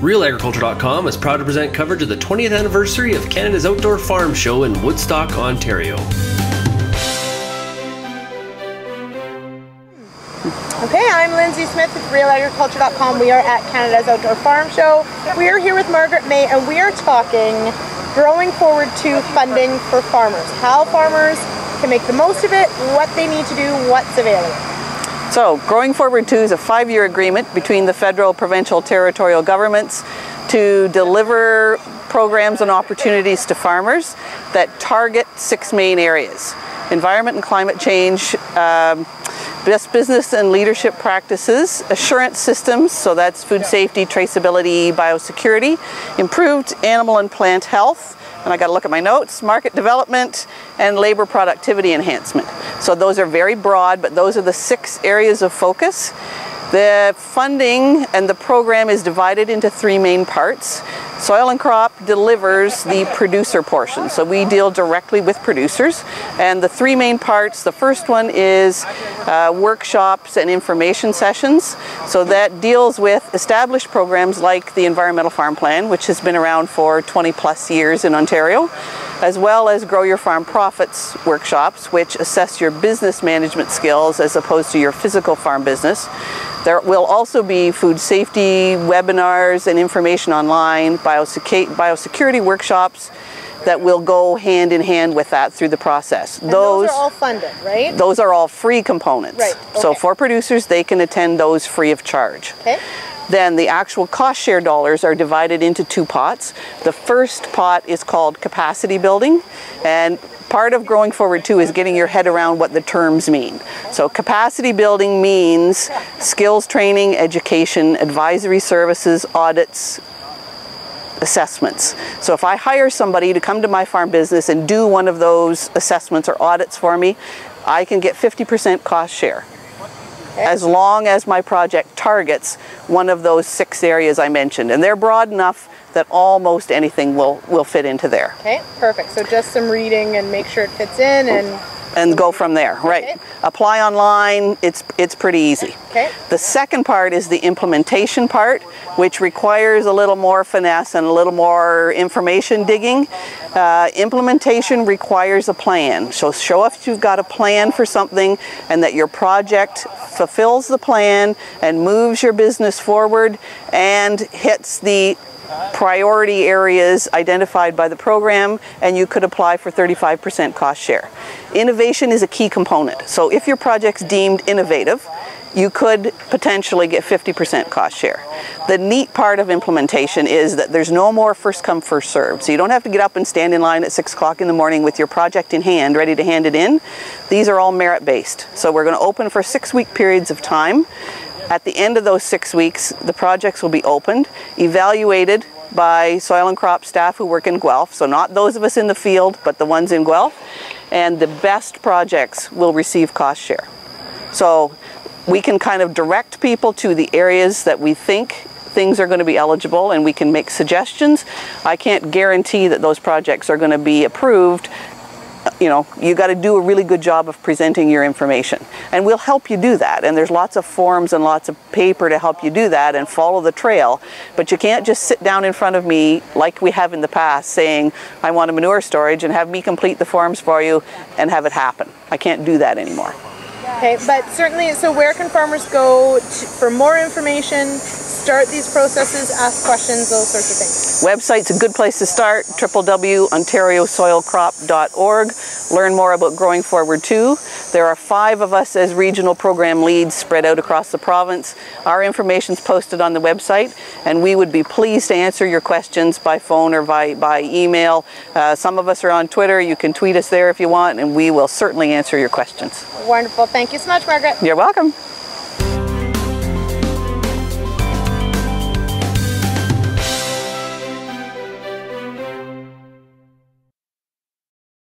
RealAgriculture.com is proud to present coverage of the 20th anniversary of Canada's Outdoor Farm Show in Woodstock, Ontario. Okay, I'm Lindsay Smith with RealAgriculture.com. We are at Canada's Outdoor Farm Show. We are here with Margaret May and we are talking growing forward to funding for farmers. How farmers can make the most of it, what they need to do, what's available. So, Growing Forward 2 is a 5-year agreement between the federal, provincial, territorial governments to deliver programs and opportunities to farmers that target 6 main areas: environment and climate change, best business and leadership practices, assurance systems, so that's food safety, traceability, biosecurity, improved animal and plant health, and I got to look at my notes, market development, and labor productivity enhancement. So those are very broad, but those are the 6 areas of focus. The funding and the program is divided into 3 main parts. Soil and Crop delivers the producer portion, so we deal directly with producers. And the 3 main parts, the first one is workshops and information sessions. So that deals with established programs like the Environmental Farm Plan, which has been around for 20+ years in Ontario, as well as Grow Your Farm Profits workshops, which assess your business management skills as opposed to your physical farm business. There will also be food safety webinars and information online, biosecurity workshops that will go hand in hand with that through the process. And those are all funded, right? Those are all free components. Right. Okay. So for producers, they can attend those free of charge. Okay. Then the actual cost share dollars are divided into 2 pots. The first pot is called capacity building, and part of Growing Forward 2 is getting your head around what the terms mean. So capacity building means skills training, education, advisory services, audits, assessments. So if I hire somebody to come to my farm business and do one of those assessments or audits for me, I can get 50% cost share, as long as my project targets one of those 6 areas I mentioned. And they're broad enough that almost anything will fit into there. Okay, perfect. So just some reading and make sure it fits in and go from there, right. Okay. Apply online, it's pretty easy. Okay. The second part is the implementation part, which requires a little more finesse and a little more information digging. Implementation requires a plan. So show if you've got a plan for something and that your project fulfills the plan and moves your business forward and hits the priority areas identified by the program, and you could apply for 35% cost share. Innovation is a key component. So if your project's deemed innovative, you could potentially get 50% cost share. The neat part of implementation is that there's no more first come, first served. So you don't have to get up and stand in line at 6 o'clock in the morning with your project in hand, ready to hand it in. These are all merit-based. So we're going to open for 6-week periods of time. At the end of those 6 weeks, the projects will be opened, evaluated by Soil and Crop staff who work in Guelph, so not those of us in the field, but the ones in Guelph, and the best projects will receive cost share. So we can kind of direct people to the areas that we think things are going to be eligible, and we can make suggestions. I can't guarantee that those projects are going to be approved. You know, you got to do a really good job of presenting your information, and we'll help you do that. And there's lots of forms and lots of paper to help you do that and follow the trail. But you can't just sit down in front of me like we have in the past saying, I want a manure storage, and have me complete the forms for you and have it happen. I can't do that anymore. Okay, but certainly, so where can farmers go for more information, start these processes, ask questions, those sorts of things? Website's a good place to start, www.ontariosoilcrop.org. Learn more about Growing Forward 2. There are 5 of us as regional program leads spread out across the province. Our information's posted on the website, and we would be pleased to answer your questions by phone or by email. Some of us are on Twitter. You can tweet us there if you want, and we will certainly answer your questions. Wonderful. Thank you so much, Margaret. You're welcome.